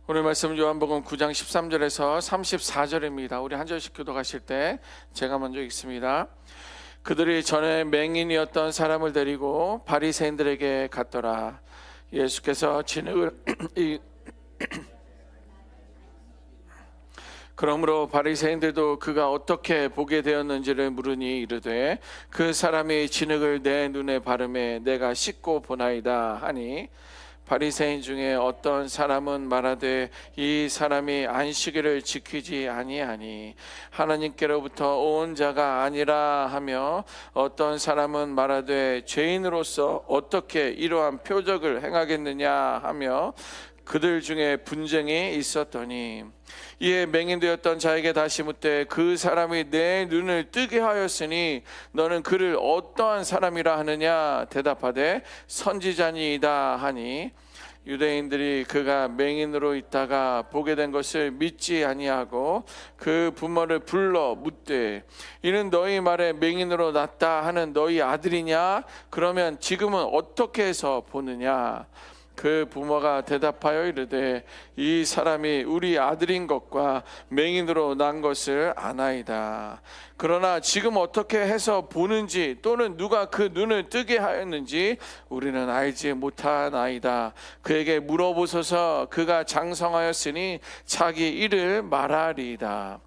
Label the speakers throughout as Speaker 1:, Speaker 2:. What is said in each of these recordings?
Speaker 1: 오늘 말씀 요한복음 9장 13절에서 34절입니다. 우리 한 절씩 교독하실 때 제가 먼저 읽습니다. 그들이 전에 맹인이었던 사람을 데리고 바리새인들에게 갔더라. 예수께서 진흙을 그러므로 바리새인들도 그가 어떻게 보게 되었는지를 물으니 이르되 그 사람이 진흙을 내 눈에 바르매 내가 씻고 보나이다 하니, 바리새인 중에 어떤 사람은 말하되 이 사람이 안식일을 지키지 아니하니 하나님께로부터 온 자가 아니라 하며, 어떤 사람은 말하되 죄인으로서 어떻게 이러한 표적을 행하겠느냐 하며 그들 중에 분쟁이 있었더니, 이에 맹인되었던 자에게 다시 묻되 그 사람이 내 눈을 뜨게 하였으니 너는 그를 어떠한 사람이라 하느냐? 대답하되 선지자니이다 하니, 유대인들이 그가 맹인으로 있다가 보게 된 것을 믿지 아니하고 그 부모를 불러 묻되 이는 너희 말에 맹인으로 났다 하는 너희 아들이냐? 그러면 지금은 어떻게 해서 보느냐? 그 부모가 대답하여 이르되 이 사람이 우리 아들인 것과 맹인으로 난 것을 아나이다. 그러나 지금 어떻게 해서 보는지 또는 누가 그 눈을 뜨게 하였는지 우리는 알지 못하나이다. 그에게 물어보소서. 그가 장성하였으니 자기 일을 말하리이다.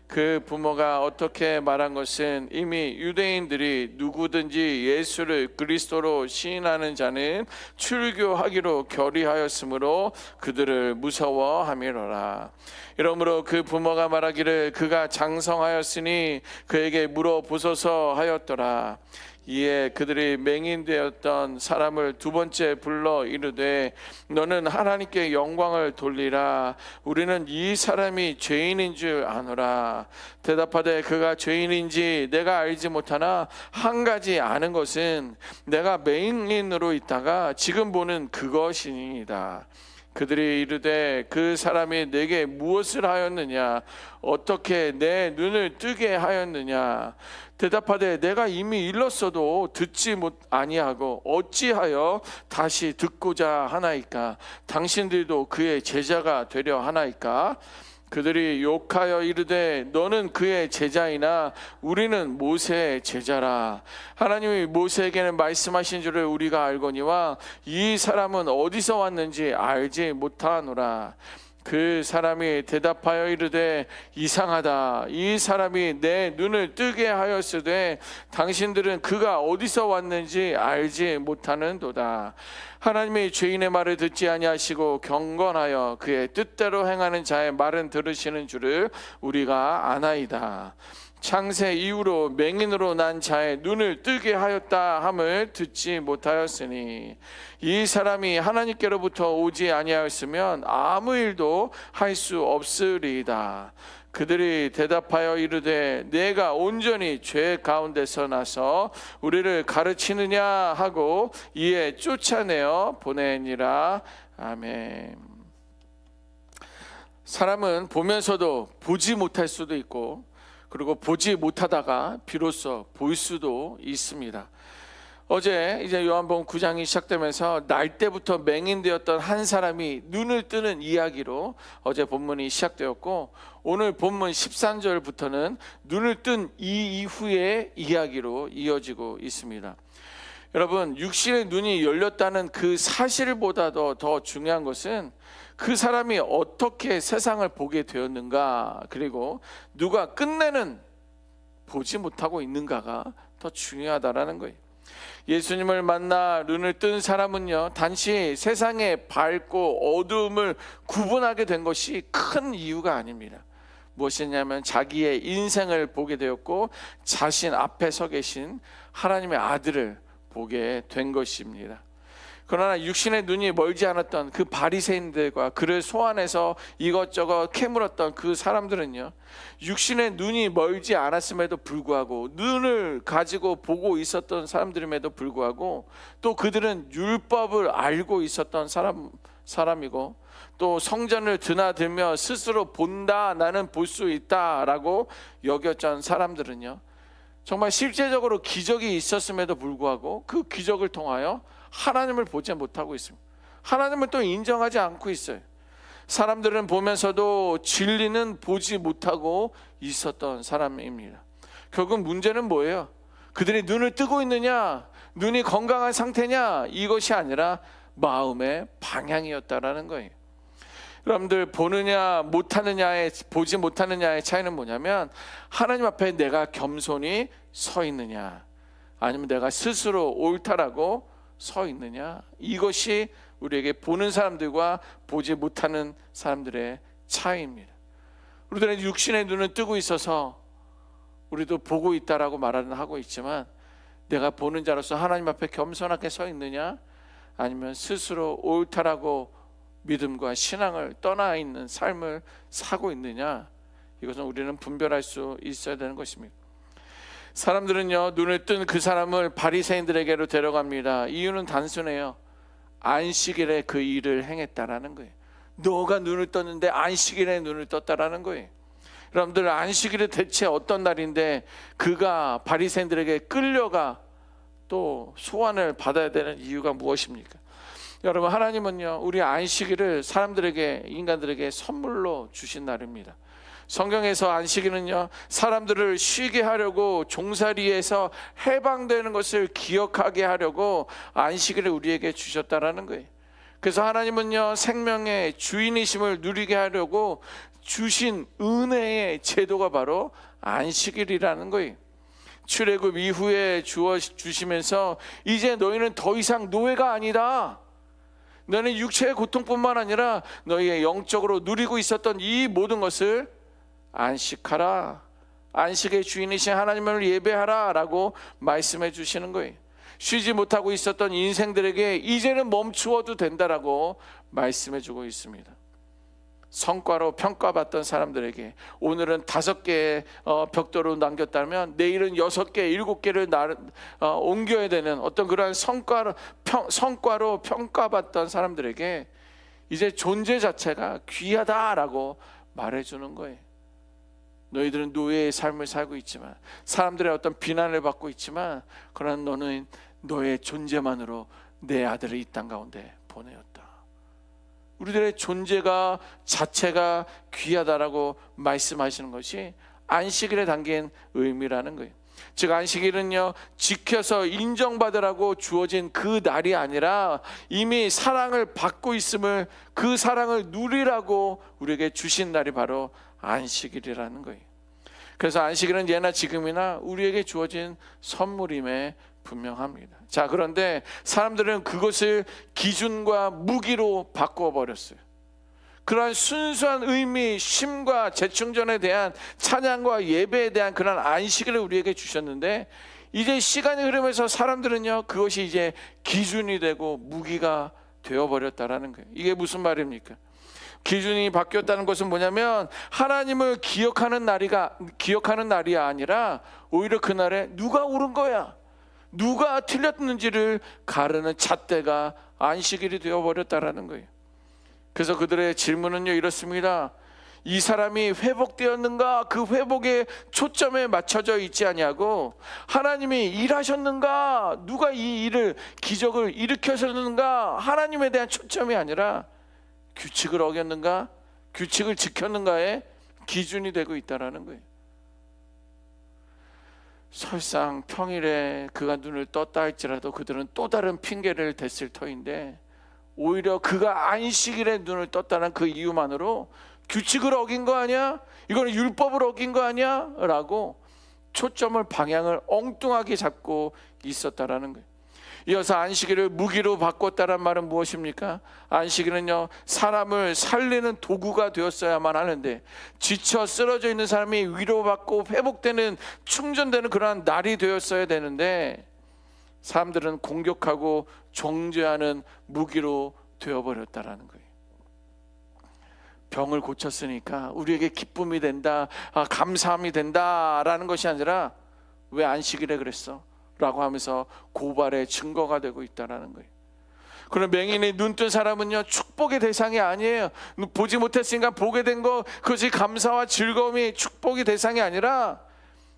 Speaker 1: 그 부모가 어떻게 말한 것은 이미 유대인들이 누구든지 예수를 그리스도로 시인하는 자는 출교하기로 결의하였으므로 그들을 무서워함이로라. 이러므로 그 부모가 말하기를 그가 장성하였으니 그에게 물어보소서 하였더라. 이에 그들이 맹인되었던 사람을 두 번째 불러 이르되 너는 하나님께 영광을 돌리라. 우리는 이 사람이 죄인인 줄 아노라. 대답하되 그가 죄인인지 내가 알지 못하나 한 가지 아는 것은 내가 맹인으로 있다가 지금 보는 그것이니이다. 그들이 이르되 그 사람이 내게 무엇을 하였느냐? 어떻게 내 눈을 뜨게 하였느냐? 대답하되 내가 이미 일렀어도 듣지 아니하고 어찌하여 다시 듣고자 하나이까? 당신들도 그의 제자가 되려 하나이까? 그들이 욕하여 이르되 너는 그의 제자이나 우리는 모세의 제자라. 하나님이 모세에게는 말씀하신 줄을 우리가 알거니와 이 사람은 어디서 왔는지 알지 못하노라. 그 사람이 대답하여 이르되 이상하다. 이 사람이 내 눈을 뜨게 하였으되 당신들은 그가 어디서 왔는지 알지 못하는도다. 하나님이 죄인의 말을 듣지 아니하시고 경건하여 그의 뜻대로 행하는 자의 말은 들으시는 줄을 우리가 아나이다. 창세 이후로 맹인으로 난 자의 눈을 뜨게 하였다 함을 듣지 못하였으니 이 사람이 하나님께로부터 오지 아니하였으면 아무 일도 할 수 없으리이다. 그들이 대답하여 이르되 내가 온전히 죄 가운데서 나서 우리를 가르치느냐 하고 이에 쫓아내어 보내니라. 아멘. 사람은 보면서도 보지 못할 수도 있고, 그리고 보지 못하다가 비로소 볼 수도 있습니다. 어제 이제 요한복음 9장이 시작되면서 날 때부터 맹인되었던 한 사람이 눈을 뜨는 이야기로 어제 본문이 시작되었고, 오늘 본문 13절부터는 눈을 뜬 이 이후의 이야기로 이어지고 있습니다. 여러분, 육신의 눈이 열렸다는 그 사실보다도 더 중요한 것은 그 사람이 어떻게 세상을 보게 되었는가, 그리고 누가 끝내는 보지 못하고 있는가가 더 중요하다라는 거예요. 예수님을 만나 눈을 뜬 사람은요, 단지 세상의 밝고 어두움을 구분하게 된 것이 큰 이유가 아닙니다. 무엇이냐면 자기의 인생을 보게 되었고 자신 앞에 서 계신 하나님의 아들을 보게 된 것입니다. 그러나 육신의 눈이 멀지 않았던 그 바리새인들과 그를 소환해서 이것저것 캐물었던 그 사람들은요, 육신의 눈이 멀지 않았음에도 불구하고 눈을 가지고 보고 있었던 사람들임에도 불구하고 또 그들은 율법을 알고 있었던 사람이고 또 성전을 드나들며 스스로 본다, 나는 볼 수 있다라고 여겼던 사람들은요, 정말 실제적으로 기적이 있었음에도 불구하고 그 기적을 통하여 하나님을 보지 못하고 있습니다. 하나님을 또 인정하지 않고 있어요. 사람들은 보면서도 진리는 보지 못하고 있었던 사람입니다. 결국 문제는 뭐예요? 그들이 눈을 뜨고 있느냐, 눈이 건강한 상태냐, 이것이 아니라 마음의 방향이었다라는 거예요. 여러분들, 보느냐 못하느냐의, 보지 못하느냐의 차이는 뭐냐면, 하나님 앞에 내가 겸손히 서 있느냐, 아니면 내가 스스로 옳다라고 서 있느냐, 이것이 우리에게 보는 사람들과 보지 못하는 사람들의 차이입니다. 우리들은 육신의 눈을 뜨고 있어서 우리도 보고 있다라고 말은 하고 있지만, 내가 보는 자로서 하나님 앞에 겸손하게 서 있느냐, 아니면 스스로 옳다라고 믿음과 신앙을 떠나 있는 삶을 사고 있느냐, 이것은 우리는 분별할 수 있어야 되는 것입니다. 사람들은요, 눈을 뜬 그 사람을 바리새인들에게로 데려갑니다. 이유는 단순해요. 안식일에 그 일을 행했다라는 거예요. 너가 눈을 떴는데 안식일에 눈을 떴다라는 거예요. 여러분들, 안식일이 대체 어떤 날인데 그가 바리새인들에게 끌려가 또 소환을 받아야 되는 이유가 무엇입니까? 여러분, 하나님은요, 우리 안식일을 사람들에게, 인간들에게 선물로 주신 날입니다. 성경에서 안식일은요, 사람들을 쉬게 하려고, 종살이에서 해방되는 것을 기억하게 하려고 안식일을 우리에게 주셨다라는 거예요. 그래서 하나님은요, 생명의 주인이심을 누리게 하려고 주신 은혜의 제도가 바로 안식일이라는 거예요. 출애굽 이후에 주시면서 이제 너희는 더 이상 노예가 아니다, 너는 육체의 고통뿐만 아니라 너희의 영적으로 누리고 있었던 이 모든 것을 안식하라, 안식의 주인이신 하나님을 예배하라 라고 말씀해 주시는 거예요. 쉬지 못하고 있었던 인생들에게 이제는 멈추어도 된다라고 말씀해 주고 있습니다. 성과로 평가받던 사람들에게 오늘은 5개의 벽돌을 남겼다면 내일은 6개, 7개를 옮겨야 되는 어떤 그러한 성과로 평가받던 사람들에게 이제 존재 자체가 귀하다라고 말해주는 거예요. 너희들은 노예의 삶을 살고 있지만, 사람들의 어떤 비난을 받고 있지만, 그러나 너는 너의 존재만으로 내 아들을 이 땅 가운데 보내었다. 우리들의 존재가 자체가 귀하다라고 말씀하시는 것이 안식일에 담긴 의미라는 거예요. 즉, 안식일은요, 지켜서 인정받으라고 주어진 그 날이 아니라 이미 사랑을 받고 있음을, 그 사랑을 누리라고 우리에게 주신 날이 바로 안식일이라는 거예요. 그래서 안식일은 예나 지금이나 우리에게 주어진 선물임에 분명합니다. 자, 그런데 사람들은 그것을 기준과 무기로 바꿔버렸어요. 그러한 순수한 의미, 쉼과 재충전에 대한 찬양과 예배에 대한 그런 안식일을 우리에게 주셨는데, 이제 시간이 흐르면서 사람들은요, 그것이 이제 기준이 되고 무기가 되어버렸다라는 거예요. 이게 무슨 말입니까? 기준이 바뀌었다는 것은 뭐냐면, 하나님을 기억하는 날이 아니라 오히려 그날에 누가 옳은 거야, 누가 틀렸는지를 가르는 잣대가 안식일이 되어버렸다라는 거예요. 그래서 그들의 질문은요, 이렇습니다. 이 사람이 회복되었는가? 그 회복의 초점에 맞춰져 있지 아니하고, 하나님이 일하셨는가? 누가 이 일을, 기적을 일으켰는가? 하나님에 대한 초점이 아니라 규칙을 어겼는가, 규칙을 지켰는가의 기준이 되고 있다라는 거예요. 설상 평일에 그가 눈을 떴다 할지라도 그들은 또 다른 핑계를 댔을 터인데, 오히려 그가 안식일에 눈을 떴다는 그 이유만으로 규칙을 어긴 거 아니야? 이거는 율법을 어긴 거 아니야? 라고 초점을, 방향을 엉뚱하게 잡고 있었다라는 거예요. 이어서 안식일을 무기로 바꿨다란 말은 무엇입니까? 안식일은요, 사람을 살리는 도구가 되었어야만 하는데, 지쳐 쓰러져 있는 사람이 위로받고 회복되는, 충전되는 그러한 날이 되었어야 되는데, 사람들은 공격하고 정죄하는 무기로 되어버렸다라는 거예요. 병을 고쳤으니까 우리에게 기쁨이 된다, 감사함이 된다라는 것이 아니라, 왜 안식일에 그랬어? 라고 하면서 고발의 증거가 되고 있다는 거예요. 그럼 맹인이 눈 뜬 사람은요, 축복의 대상이 아니에요. 보지 못했으니까 보게 된 거, 그것이 감사와 즐거움이 축복의 대상이 아니라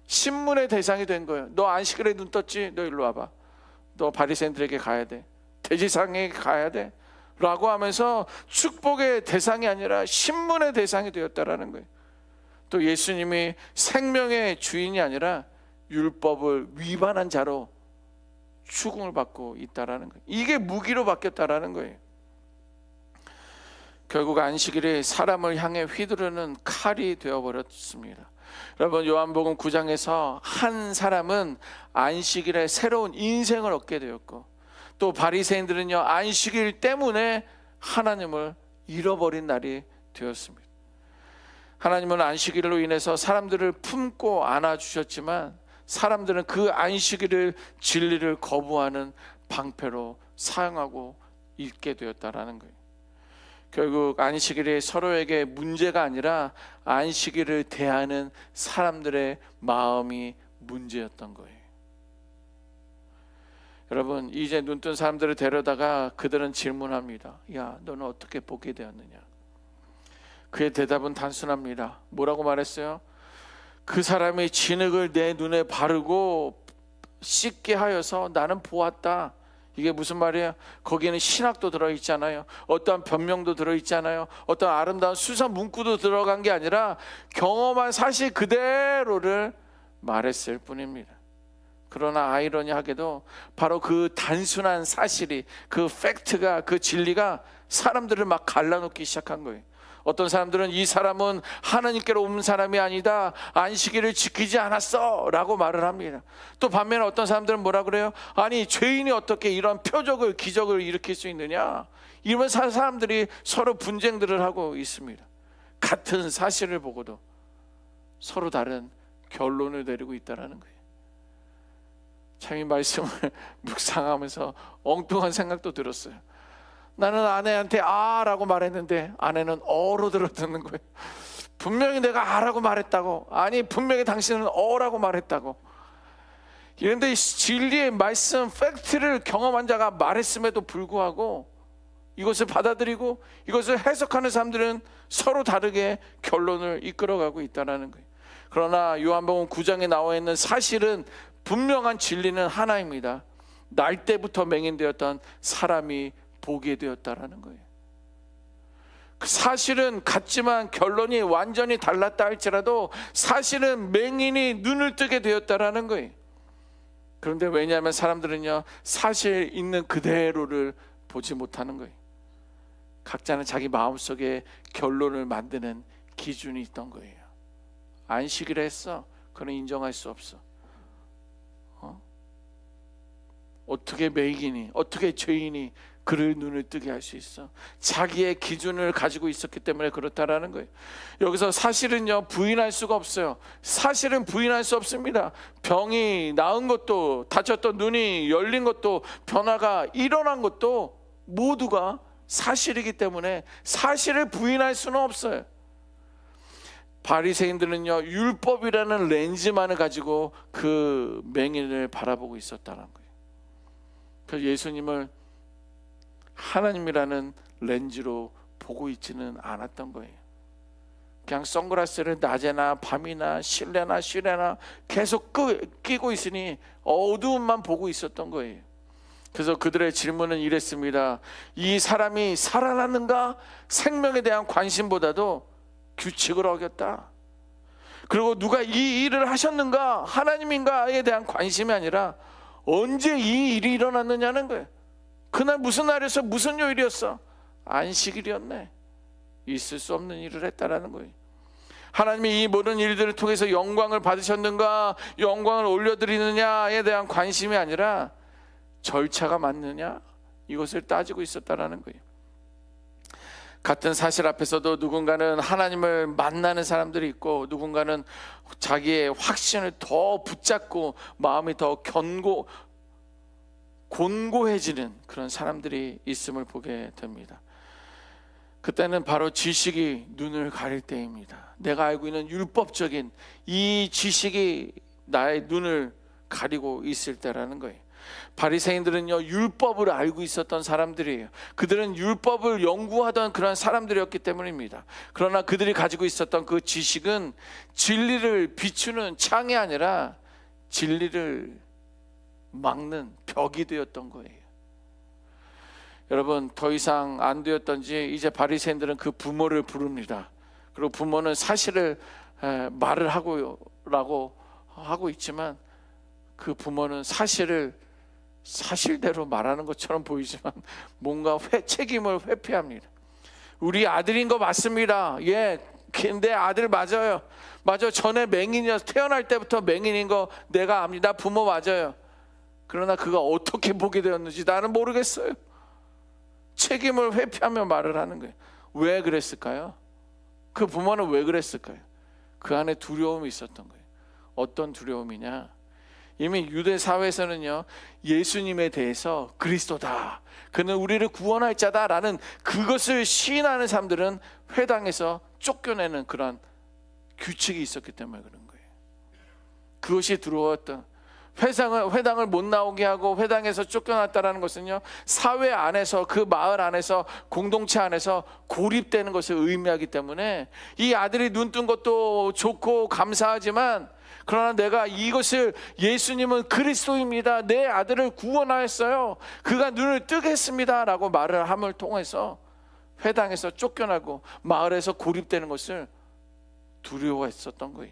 Speaker 1: 신문의 대상이 된 거예요. 너 안식일에 눈 떴지? 너 일로 와봐. 너 바리새인들에게 가야 돼. 대제사장에게 가야 돼. 라고 하면서 축복의 대상이 아니라 신문의 대상이 되었다라는 거예요. 또 예수님이 생명의 주인이 아니라 율법을 위반한 자로 추궁을 받고 있다라는 거예요. 이게 무기로 바뀌었다라는 거예요. 결국 안식일이 사람을 향해 휘두르는 칼이 되어버렸습니다. 여러분, 요한복음 9장에서 한 사람은 안식일에 새로운 인생을 얻게 되었고, 또 바리새인들은요 안식일 때문에 하나님을 잃어버린 날이 되었습니다. 하나님은 안식일로 인해서 사람들을 품고 안아주셨지만 사람들은 그 안식일을 진리를 거부하는 방패로 사용하고 있게 되었다라는 거예요. 결국 안식일이 서로에게 문제가 아니라 안식일을 대하는 사람들의 마음이 문제였던 거예요. 여러분, 이제 눈뜬 사람들을 데려다가 그들은 질문합니다. 야, 너는 어떻게 보게 되었느냐? 그의 대답은 단순합니다. 뭐라고 말했어요? 그 사람이 진흙을 내 눈에 바르고 씻게 하여서 나는 보았다. 이게 무슨 말이에요? 거기에는 신학도 들어있잖아요. 어떠한 변명도 들어있잖아요. 어떠한 아름다운 수상 문구도 들어간 게 아니라 경험한 사실 그대로를 말했을 뿐입니다. 그러나 아이러니하게도 바로 그 단순한 사실이, 그 팩트가, 그 진리가 사람들을 막 갈라놓기 시작한 거예요. 어떤 사람들은 이 사람은 하나님께로 온 사람이 아니다, 안식일을 지키지 않았어 라고 말을 합니다. 또 반면에 어떤 사람들은 뭐라 그래요? 아니, 죄인이 어떻게 이런 표적을, 기적을 일으킬 수 있느냐, 이런 사람들이 서로 분쟁들을 하고 있습니다. 같은 사실을 보고도 서로 다른 결론을 내리고 있다는 거예요. 참 이 말씀을 묵상하면서 엉뚱한 생각도 들었어요. 나는 아내한테 아라고 말했는데 아내는 어로 들어듣는 거예요. 분명히 내가 아라고 말했다고, 아니 분명히 당신은 어라고 말했다고. 이런데 진리의 말씀, 팩트를 경험한 자가 말했음에도 불구하고 이것을 받아들이고 이것을 해석하는 사람들은 서로 다르게 결론을 이끌어가고 있다는 거예요. 그러나 요한복음 9장에 나와 있는 사실은, 분명한 진리는 하나입니다. 날 때부터 맹인되었던 사람이 보게 되었다라는 거예요. 그 사실은 같지만 결론이 완전히 달랐다 할지라도 사실은 맹인이 눈을 뜨게 되었다라는 거예요. 그런데 왜냐하면 사람들은요 사실 있는 그대로를 보지 못하는 거예요. 각자는 자기 마음속에 결론을 만드는 기준이 있던 거예요. 안식일을 했어, 그는 인정할 수 없어. 어떻게 맹인이, 어떻게 죄인이 그를 눈을 뜨게 할 수 있어? 자기의 기준을 가지고 있었기 때문에 그렇다라는 거예요. 여기서 사실은요 부인할 수가 없어요. 사실은 부인할 수 없습니다. 병이 나은 것도, 다쳤던 눈이 열린 것도, 변화가 일어난 것도 모두가 사실이기 때문에 사실을 부인할 수는 없어요. 바리새인들은요 율법이라는 렌즈만을 가지고 그 맹인을 바라보고 있었다는 거예요. 그래서 예수님을 하나님이라는 렌즈로 보고 있지는 않았던 거예요. 그냥 선글라스를 낮에나 밤이나 실내나 쉬래나 계속 끼고 있으니 어두움만 보고 있었던 거예요. 그래서 그들의 질문은 이랬습니다. 이 사람이 살아났는가? 생명에 대한 관심보다도 규칙을 어겼다. 그리고 누가 이 일을 하셨는가? 하나님인가에 대한 관심이 아니라 언제 이 일이 일어났느냐는 거예요. 그날 무슨 날이었어? 무슨 요일이었어? 안식일이었네. 있을 수 없는 일을 했다라는 거예요. 하나님이 이 모든 일들을 통해서 영광을 받으셨는가, 영광을 올려드리느냐에 대한 관심이 아니라 절차가 맞느냐, 이것을 따지고 있었다라는 거예요. 같은 사실 앞에서도 누군가는 하나님을 만나는 사람들이 있고, 누군가는 자기의 확신을 더 붙잡고 마음이 더 곤고해지는 그런 사람들이 있음을 보게 됩니다. 그때는 바로 지식이 눈을 가릴 때입니다. 내가 알고 있는 율법적인 이 지식이 나의 눈을 가리고 있을 때라는 거예요. 바리새인들은요 율법을 알고 있었던 사람들이에요. 그들은 율법을 연구하던 그런 사람들이었기 때문입니다. 그러나 그들이 가지고 있었던 그 지식은 진리를 비추는 창이 아니라 진리를 막는 벽이 되었던 거예요. 여러분 더 이상 안 되었던지 이제 바리새인들은 그 부모를 부릅니다. 그리고 부모는 사실을 말을 하고라고 하고 있지만 그 부모는 사실을 사실대로 말하는 것처럼 보이지만 뭔가 책임을 회피합니다. 우리 아들인 거 맞습니다. 예, 내 아들 맞아요. 전에 맹인이어서 태어날 때부터 맹인인 거 내가 압니다. 부모 맞아요. 그러나 그가 어떻게 보게 되었는지 나는 모르겠어요. 책임을 회피하며 말을 하는 거예요. 왜 그랬을까요? 그 부모는 왜 그랬을까요? 그 안에 두려움이 있었던 거예요. 어떤 두려움이냐? 이미 유대 사회에서는요, 예수님에 대해서 그리스도다, 그는 우리를 구원할 자다라는 그것을 시인하는 사람들은 회당에서 쫓겨내는 그런 규칙이 있었기 때문에 그런 거예요. 그것이 두려웠던, 회당을 못 나오게 하고 회당에서 쫓겨났다라는 것은요, 사회 안에서, 그 마을 안에서, 공동체 안에서 고립되는 것을 의미하기 때문에 이 아들이 눈 뜬 것도 좋고 감사하지만, 그러나 내가 이것을, 예수님은 그리스도입니다, 내 아들을 구원하였어요, 그가 눈을 뜨게 했습니다 라고 말을 함을 통해서 회당에서 쫓겨나고 마을에서 고립되는 것을 두려워했었던 거예요.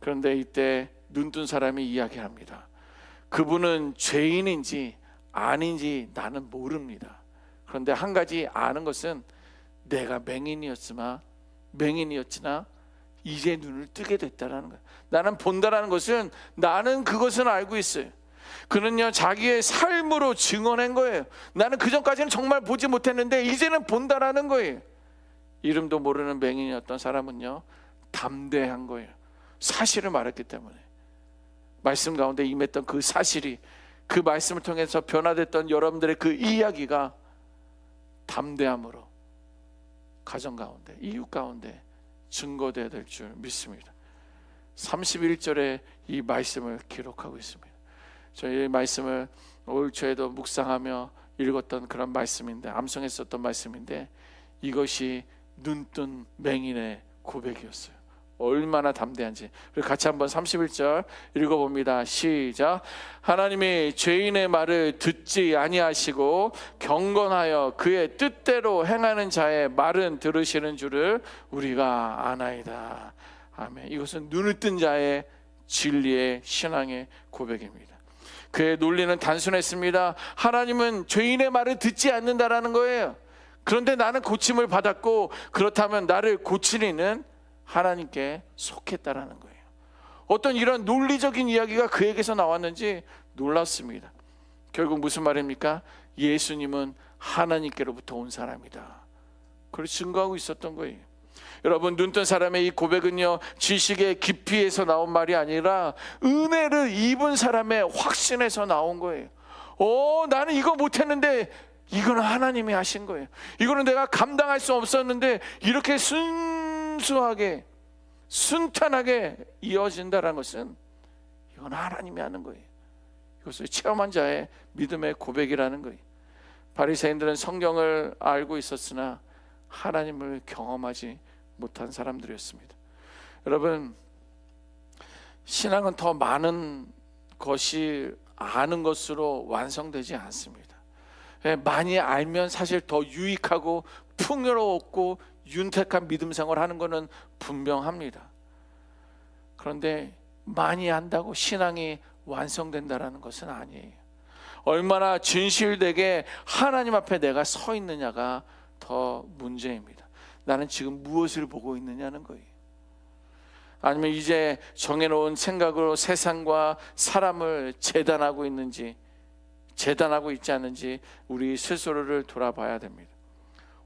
Speaker 1: 그런데 이때 눈뜬 사람이 이야기합니다. 그분은 죄인인지 아닌지 나는 모릅니다. 그런데 한 가지 아는 것은 내가 맹인이었으나 이제 눈을 뜨게 됐다라는 거예요. 나는 본다라는 것은, 나는 그것은 알고 있어요. 그는요, 자기의 삶으로 증언한 거예요. 나는 그전까지는 정말 보지 못했는데 이제는 본다라는 거예요. 이름도 모르는 맹인이었던 사람은요, 담대한 거예요. 사실을 말했기 때문에. 말씀 가운데 임했던 그 사실이, 그 말씀을 통해서 변화됐던 여러분들의 그 이야기가 담대함으로 가정 가운데, 이웃 가운데 증거되어야 될 줄 믿습니다. 31절에 이 말씀을 기록하고 있습니다. 저희 말씀을 올 초에도 묵상하며 읽었던 그런 말씀인데, 암송했었던 말씀인데, 이것이 눈뜬 맹인의 고백이었어요. 얼마나 담대한지. 그리고 같이 한번 31절 읽어봅니다. 시작. 하나님이 죄인의 말을 듣지 아니하시고 경건하여 그의 뜻대로 행하는 자의 말은 들으시는 줄을 우리가 아나이다. 아멘. 이것은 눈을 뜬 자의 진리의 신앙의 고백입니다. 그의 논리는 단순했습니다. 하나님은 죄인의 말을 듣지 않는다라는 거예요. 그런데 나는 고침을 받았고, 그렇다면 나를 고치리는 하나님께 속했다라는 거예요. 어떤 이런 논리적인 이야기가 그에게서 나왔는지 놀랐습니다. 결국 무슨 말입니까? 예수님은 하나님께로부터 온 사람이다, 그걸 증거하고 있었던 거예요. 여러분, 눈뜬 사람의 이 고백은요, 지식의 깊이에서 나온 말이 아니라 은혜를 입은 사람의 확신에서 나온 거예요. 나는 이거 못했는데 이거는 하나님이 하신 거예요. 이거는 내가 감당할 수 없었는데 이렇게 순수하게, 순탄하게 이어진다는 것은 이건 하나님이 하는 거예요. 이것을 체험한 자의 믿음의 고백이라는 거예요. 바리새인들은 성경을 알고 있었으나 하나님을 경험하지 못한 사람들이었습니다. 여러분, 신앙은 더 많은 것이 아는 것으로 완성되지 않습니다. 많이 알면 사실 더 유익하고 풍요롭고 윤택한 믿음 생활을 하는 것은 분명합니다. 그런데 많이 안다고 신앙이 완성된다는 것은 아니에요. 얼마나 진실되게 하나님 앞에 내가 서 있느냐가 더 문제입니다. 나는 지금 무엇을 보고 있느냐는 거예요. 아니면 이제 정해놓은 생각으로 세상과 사람을 재단하고 있는지, 재단하고 있지 않는지 우리 스스로를 돌아봐야 됩니다.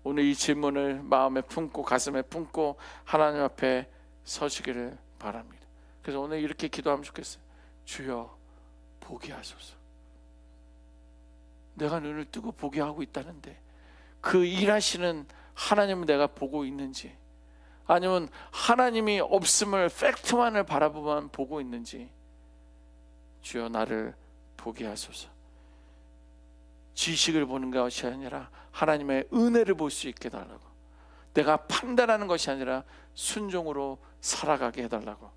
Speaker 1: 오늘 이 질문을 마음에 품고 가슴에 품고 하나님 앞에 서시기를 바랍니다. 그래서 오늘 이렇게 기도하면 좋겠어요. 주여, 보게 하소서. 내가 눈을 뜨고 보게 하고 있다는데 그 일하시는 하나님을 내가 보고 있는지, 아니면 하나님이 없음을, 팩트만을 바라보만 보고 있는지, 주여 나를 보게 하소서. 지식을 보는 것이 아니라 하나님의 은혜를 볼 수 있게 해달라고, 내가 판단하는 것이 아니라 순종으로 살아가게 해달라고,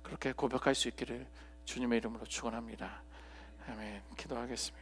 Speaker 1: 그렇게 고백할 수 있기를 주님의 이름으로 축원합니다. 아멘. 기도하겠습니다.